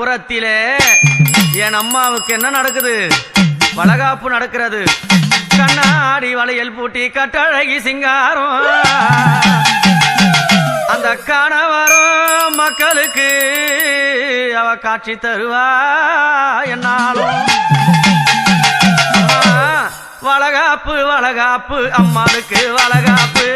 புறத்திலே என் அம்மாவுக்கு என்ன நடக்குது? வளகாப்பு நடக்கிறது. கண்ணாடி வளையல் பூட்டி கட்டழகி சிங்காரம் அந்த கணவரும் மக்களுக்கு அவ காட்சி தருவா என்னாலும். வளகாப்பு வளகாப்பு அம்மாளுக்கு வளகாப்பு.